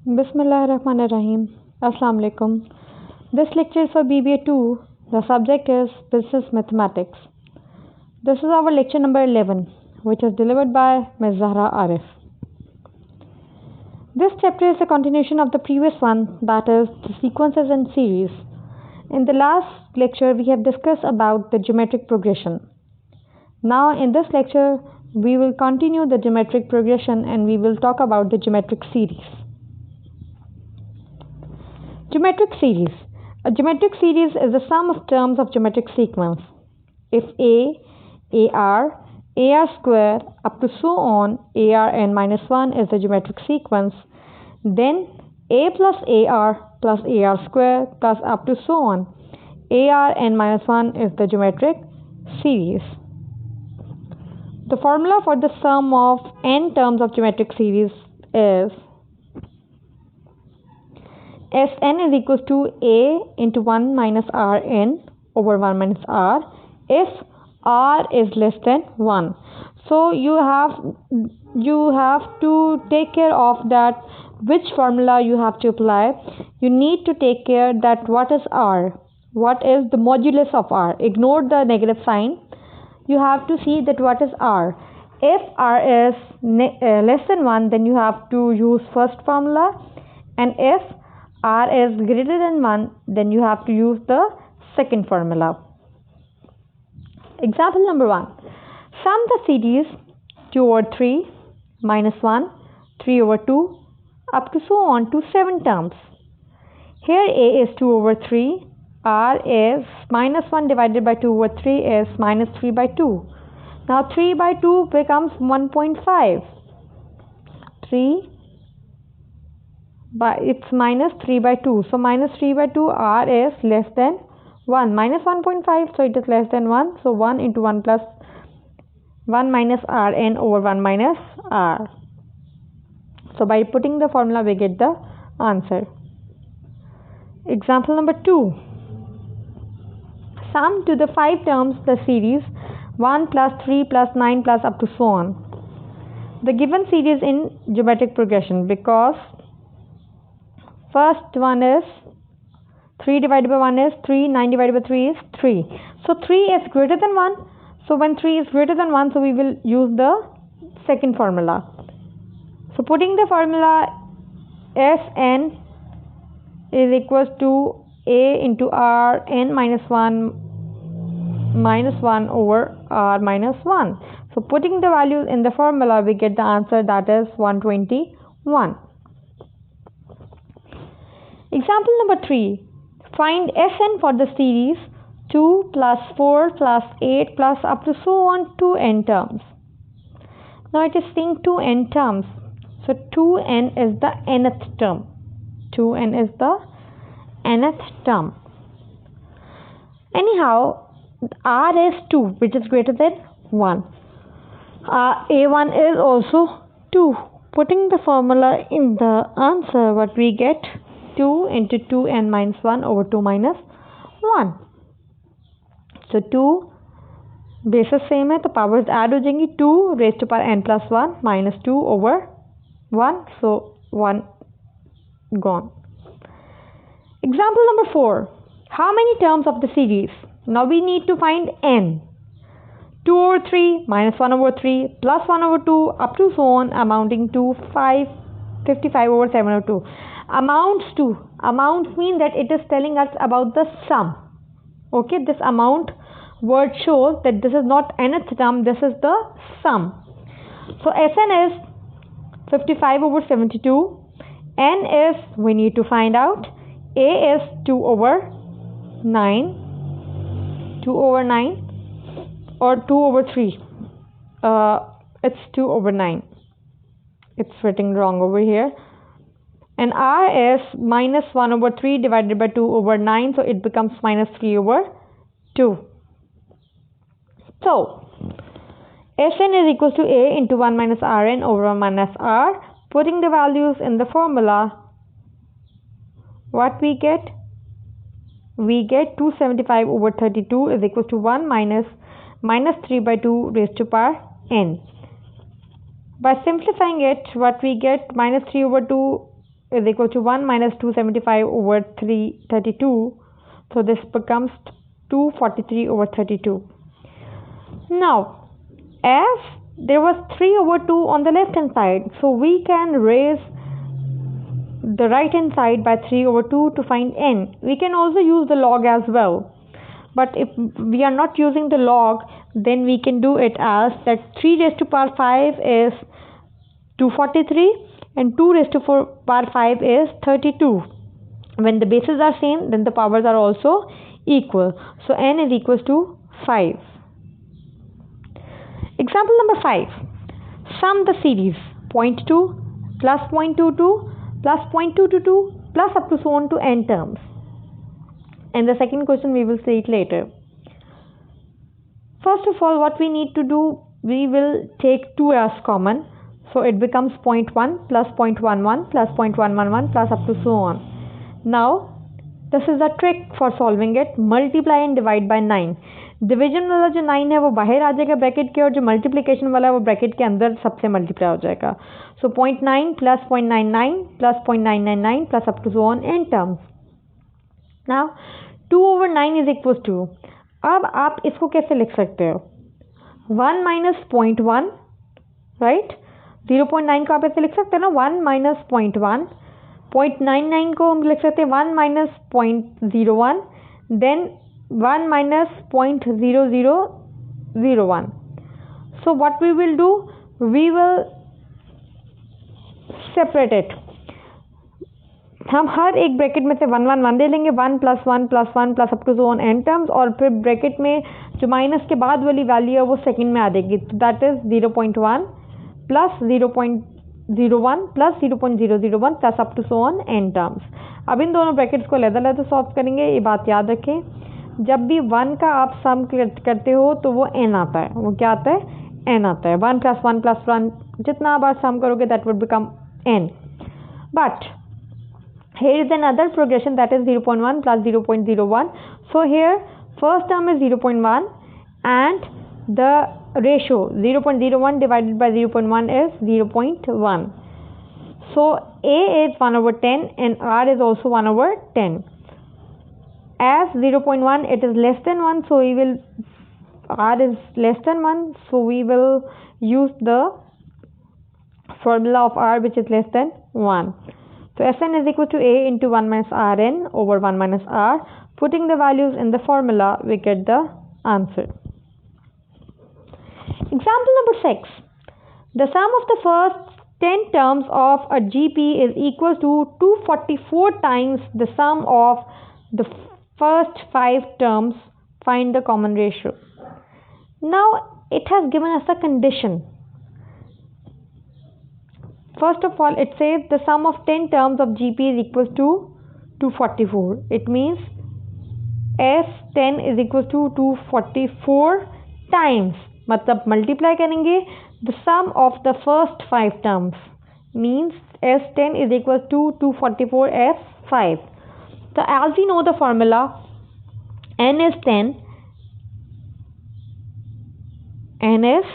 Bismillahirrahmanirrahim. Assalamu alaikum. This lecture is for BBA 2. The subject is Business Mathematics. This is our lecture number 11, which is delivered by Ms. Zahra Arif. This chapter is a continuation of the previous one, that is the sequences and series. In the last lecture, we have discussed about the geometric progression. Now, in this lecture, we will continue the geometric progression and we will talk about the geometric series. Geometric series. A geometric series is the sum of terms of geometric sequence. If AR square up to so on, ARn minus 1 is the geometric sequence, then A plus AR square plus up to so on, ARn minus 1 is the geometric series. The formula for the sum of n terms of geometric series is Sn is equals to A into 1 minus Rn over 1 minus R if R is less than 1. So you have to take care of that which formula you have to apply. You need to take care that what is R, what is the modulus of R. Ignore the negative sign. You have to see that what is R. If R is less than 1, then you have to use first formula, and if R is greater than 1, then you have to use the second formula. Example number 1. Sum the series 2 over 3, minus 1, 3 over 2, up to so on to 7 terms. Here A is 2 over 3, R is minus 1 divided by 2 over 3 is minus 3 by 2. Now 3 by 2 becomes 1.5. It's minus 3 by 2. So minus 3 by 2, R is less than 1. Minus 1.5, so it is less than 1. So 1 into 1 plus 1 minus Rn over 1 minus R. So by putting the formula, we get the answer. Example number 2. Sum to the 5 terms the series 1 plus 3 plus 9 plus up to so on. The given series in geometric progression, because first one is 3 divided by 1 is 3, 9 divided by 3 is 3. So 3 is greater than 1. So when 3 is greater than 1, so we will use the second formula. So putting the formula, Sn is equals to A into Rn minus 1 over R minus 1. So putting the values in the formula, we get the answer, that is 121. Example number 3. Find Sn for the series 2 plus 4 plus 8 plus up to so on to n terms. Now it is saying 2n terms. So 2n is the nth term. 2n is the nth term. Anyhow, R is 2, which is greater than 1. A1 is also 2. Putting the formula in the answer, what we get, 2 into 2n minus 1 over 2 minus 1. So 2 bases same है तो powers add हो जाएंगी, 2 raised to power n plus 1 minus 2 over 1, so 1 gone. Example number 4. How many terms of the series? Now we need to find n. 2 over 3 minus 1 over 3 plus 1 over 2 up to so on, amounting to 55 over 7 over 2. Amounts mean that it is telling us about the sum. Okay, this amount word shows that this is not nth term, this is the sum. So Sn is 55 over 72. N is, we need to find out, A is 2 over 9. 2 over 9 or 2 over 3. It's 2 over 9. It's written wrong over here. And R is minus 1 over 3 divided by 2 over 9. So it becomes minus 3 over 2. So Sn is equals to A into 1 minus Rn over 1 minus R. Putting the values in the formula, what we get? We get 275 over 32 is equal to 1 minus 3 by 2 raised to power n. By simplifying it, what we get, minus 3 over 2 is equal to 1 minus 275 over 332. So this becomes 243 over 32. Now, as there was 3 over 2 on the left hand side, so we can raise the right hand side by 3 over 2 to find n. We can also use the log as well. But if we are not using the log, then we can do it as that 3 raised to power 5 is 243 and 2 raised to power 5 is 32. When the bases are same, then the powers are also equal. So n is equals to 5. Example number 5. Sum the series 0.2 plus 0.22 plus 0.222 plus up to so on to n terms. And the second question we will see it later. First of all, what we need to do, we will take 2 as common. So it becomes 0.1 plus 0.11 plus 0.111 plus up to so on. Now, this is a trick for solving it. Multiply and divide by 9. Division वाला जो 9 है वो बाहर आ जाएगा bracket के, और जो multiplication वाला है वो ब्रैकेट के अंदर सबसे मल्टीप्लाई हो जाएगा. So 0.9 plus 0.99 plus 0.999 plus up to so on n terms. Now 2 over 9 is equal to, अब आप इसको कैसे लिख सकते हो? 1 माइनस 0.1, राइट. 0.9 को आप ऐसे लिख सकते हैं ना, 1 माइनस 0.1. 0.99 को हम लिख सकते हैं 1 minus 0.01, then 1 minus 0.0001. So what we will do, we will separate it. हम हर एक ब्रैकेट में से 1 1 1 ले लेंगे, 1 plus 1 plus 1 plus up to so on n terms, और फिर ब्रैकेट में जो माइनस के बाद वाली वैल्यू है वो सेकंड में आ जाएगी. That is 0.1 plus 0.01 plus 0.001 plus up to so on n terms. अब इन दोनों ब्रैकेट्स को अलग-अलग सॉल्व करेंगे. ये बात याद रखें, जब भी 1 का आप सम करते हो तो वो n आता है. वो क्या आता है? n आता है. 1 प्लस 1 प्लस 1 जितना बार सम करोगे that would become n. But here is another progression, that is 0.1 plus 0.01. So here first term is 0.1 and the ratio 0.01 divided by 0.1 is 0.1. So a is 1 over 10 and r is also 1 over 10. As 0.1 it is less than 1, so we will, r is less than 1, so we will use the formula of r which is less than 1. So Sn is equal to a into 1 minus Rn over 1 minus r. Putting the values in the formula, we get the answer. Example number 6. The sum of the first 10 terms of a GP is equal to 244 times the sum of the first 5 terms. Find the common ratio. Now it has given us a condition. First of all, it says the sum of 10 terms of GP is equal to 244. It means S10 is equal to 244 times, मतलब multiply करेंगे the sum of the first 5 terms, means S10 is equal to 244 S5. So as we know the formula, n is 10, n is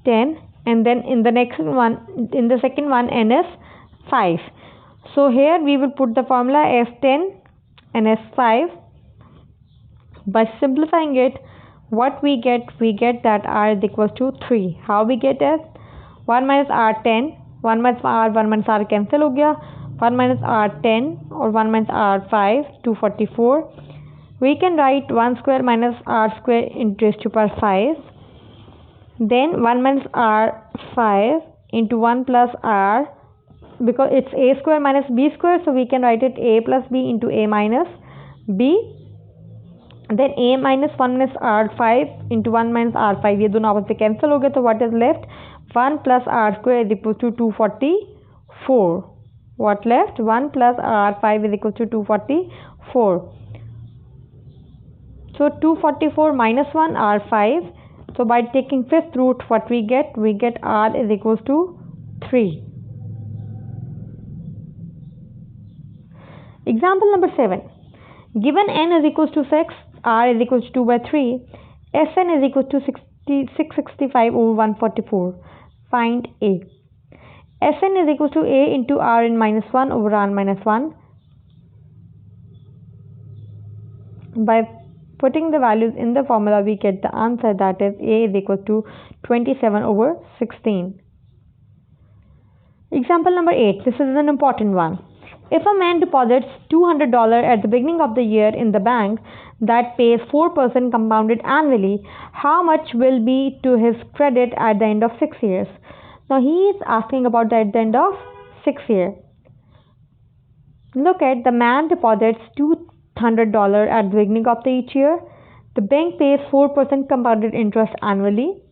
10, and then in the next one, in the second one, n is 5. So here we will put the formula S10 and S5. By simplifying it, what we get that r is equal to 3. How we get it? 1 minus r10, 1 minus r cancel हो गया, 1 minus r10 or 1 minus r5, 244. We can write 1 square minus r square into raised to power 5. Then 1 minus r5 into 1 plus r, because it's a square minus b square, so we can write it a plus b into a minus b. Then a minus 1 minus r5 into 1 minus r5, ये दोनों आपस में cancel हो गए, तो what is left? 1 plus r square is equal to 244. What left? 1 plus r5 is equal to 244. So 244 minus 1 r5. So by taking fifth root, what we get r is equals to 3. Example number 7. Given n is equals to 6, r is equals to 2 by 3, Sn is equals to 665 over 144. Find a. Sn is equal to a into Rn minus 1 over Rn minus 1. By putting the values in the formula, we get the answer, that is a is equal to 27 over 16. Example number 8. This is an important one. If a man deposits $200 at the beginning of the year in the bank that pays 4% compounded annually, how much will be to his credit at the end of 6 years? Now he is asking about that at the end of 6 years. Look at, the man deposits $200 at the beginning of each year. The bank pays 4% compounded interest annually.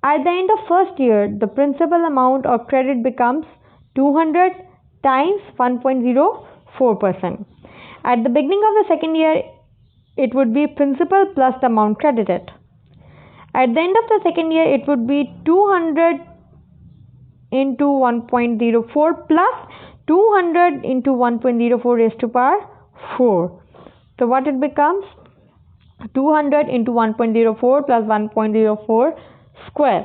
At the end of first year, the principal amount of credit becomes 200 times 1.04%. At the beginning of the second year, it would be principal plus the amount credited. At the end of the second year, it would be 200 into 1.04 plus 200 into 1.04 raised to power 4. So what it becomes? 200 into 1.04 plus 1.04 square.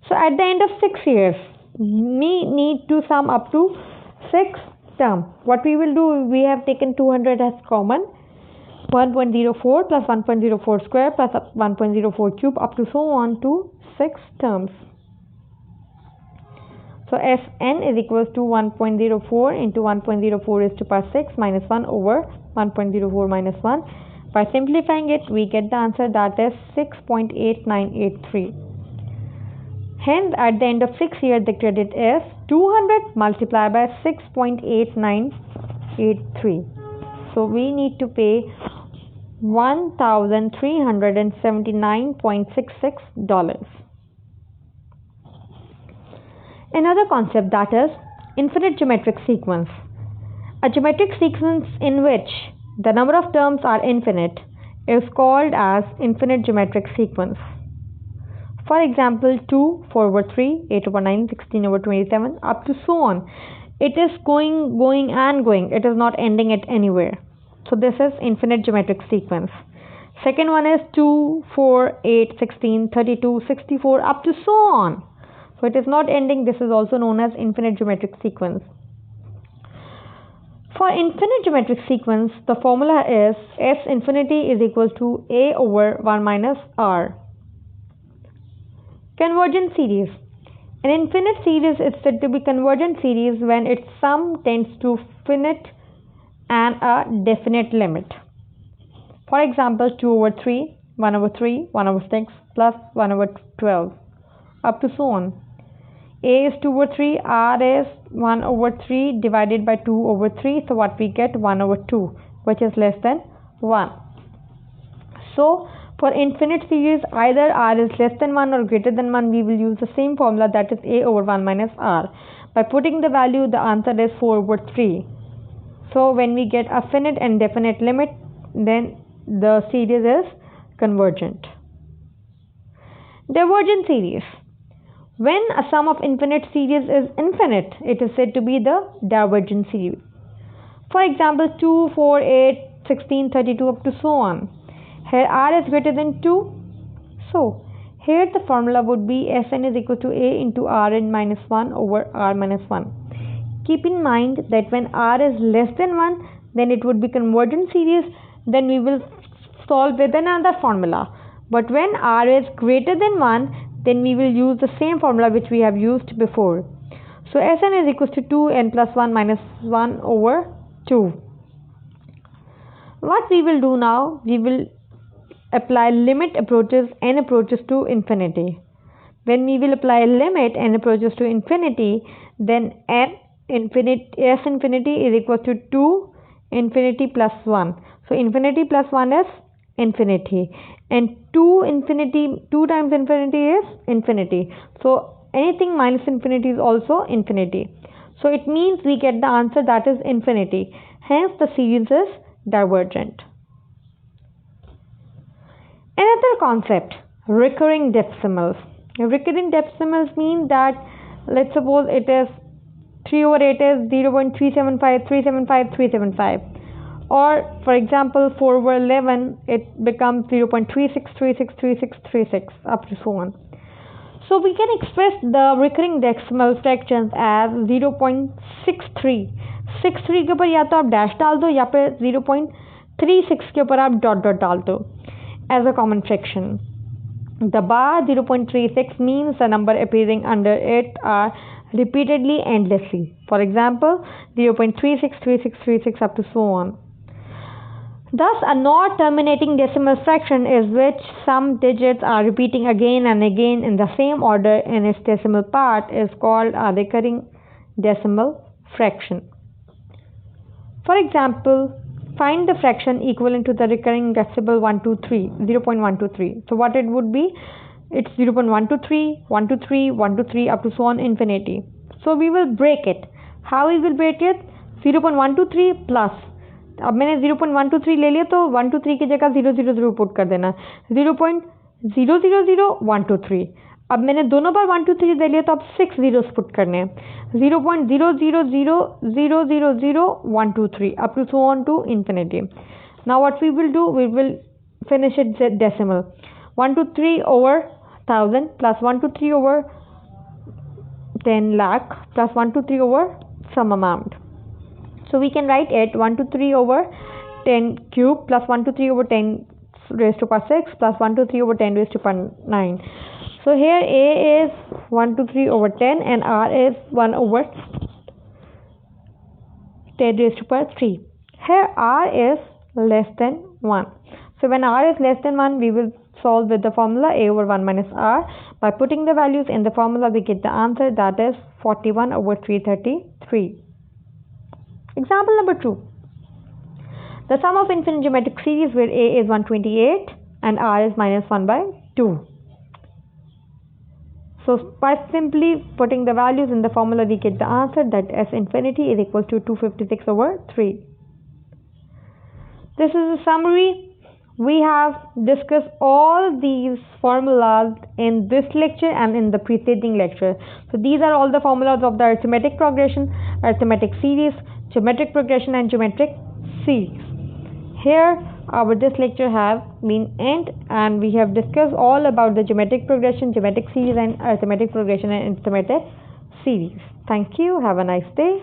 So at the end of 6 years, we need to sum up to 6 terms. What we will do, we have taken 200 as common. 1.04 plus 1.04 square plus 1.04 cube up to so on to 6 terms. So Sn is equals to 1.04 into 1.04 raised to power 6 minus 1 over 1.04 minus 1. By simplifying it, we get the answer, that is 6.8983. Hence, at the end of 6 years, the credit is 200 multiplied by 6.8983. So we need to pay $1,379.66. Another concept, that is infinite geometric sequence. A geometric sequence in which the number of terms are infinite is called as infinite geometric sequence. For example, 2, 4 over 3, 8 over 9, 16 over 27, up to so on. It is going and going. It is not ending at anywhere. So this is infinite geometric sequence. Second one is 2, 4, 8, 16, 32, 64, up to so on. So it is not ending. This is also known as infinite geometric sequence. For infinite geometric sequence, the formula is S infinity is equal to A over 1 minus R. Convergent series. An infinite series is said to be convergent series when its sum tends to finite and a definite limit. For example, 2 over 3, 1 over 3, 1 over 6 plus 1 over 12, up to so on. A is 2 over 3, R is 1 over 3 divided by 2 over 3. So what we get? 1 over 2, which is less than 1. So for infinite series, either R is less than 1 or greater than 1, we will use the same formula, that is A over 1 minus R. By putting the value, the answer is 4 over 3. So when we get a finite and definite limit, then the series is convergent. Divergent series. When a sum of infinite series is infinite, it is said to be the divergent series. For example, 2, 4, 8, 16, 32, up to so on. Here R is greater than 2. So here the formula would be Sn is equal to A into Rn minus 1 over R minus 1. Keep in mind that when R is less than 1, then it would be convergent series. Then we will solve with another formula. But when R is greater than 1, then we will use the same formula which we have used before. So Sn is equal to 2n plus 1 minus 1 over 2. What we will do now, we will apply limit approaches n approaches to infinity. When we will apply limit n approaches to infinity, then S infinity is equal to 2 infinity plus 1. So infinity plus 1 is infinity, and 2 times infinity is infinity. So anything minus infinity is also infinity. So it means we get the answer, that is infinity. Hence the series is divergent. Another concept, recurring decimals. Recurring decimals mean that, let's suppose it is 3 over 8 is 0.375, or for example 4 over 11, it becomes 0.36363636 up to so on. So we can express the recurring decimal fractions as 0.63. 63 के ऊपर या तो आप dash डाल दो या फिर 0.36 के ऊपर आप डॉट डॉट डाल दो as a common fraction. The bar 0.36 means the number appearing under it are repeatedly endlessly. For example, 0.363636 up to so on. Thus, a not terminating decimal fraction is which some digits are repeating again and again in the same order in its decimal part is called a recurring decimal fraction. For example, find the fraction equivalent to the recurring decimal 0.123. So what it would be? It's 0.123, 123, 123 up to so on infinity. So we will break it. How we will break it? 0.123 plus. अब मैंने 0.123 ले लिया तो 123 की जगह 000 put कर देना 0.000123. अब मैंने दोनों बार 123 दे लिया तो अब 6 zeros पुट करने हैं 0.00000123 up to so on to infinity. Now what we will do, we will finish it decimal. 123 over 1000 plus 123 over 10 lakh plus 123 over some amount. So we can write it 123 over 10 cube plus 123 over 10 raised to power 6 plus 123 over 10 raised to power 9. So here A is 123 over 10 and R is 1 over 10 raised to power 3. Here R is less than 1. So when R is less than 1, we will solve with the formula A over 1 minus R. By putting the values in the formula, we get the answer, that is 41 over 333. Example number 2. The sum of infinite geometric series where A is 128 and R is minus 1 by 2. So by simply putting the values in the formula, we get the answer that S infinity is equal to 256 over 3. This is a summary. We have discussed all these formulas in this lecture and in the preceding lecture. So these are all the formulas of the arithmetic progression, arithmetic series, geometric progression and geometric series. Here this lecture has been end and we have discussed all about the geometric progression, geometric series and arithmetic progression and arithmetic series. Thank you. Have a nice day.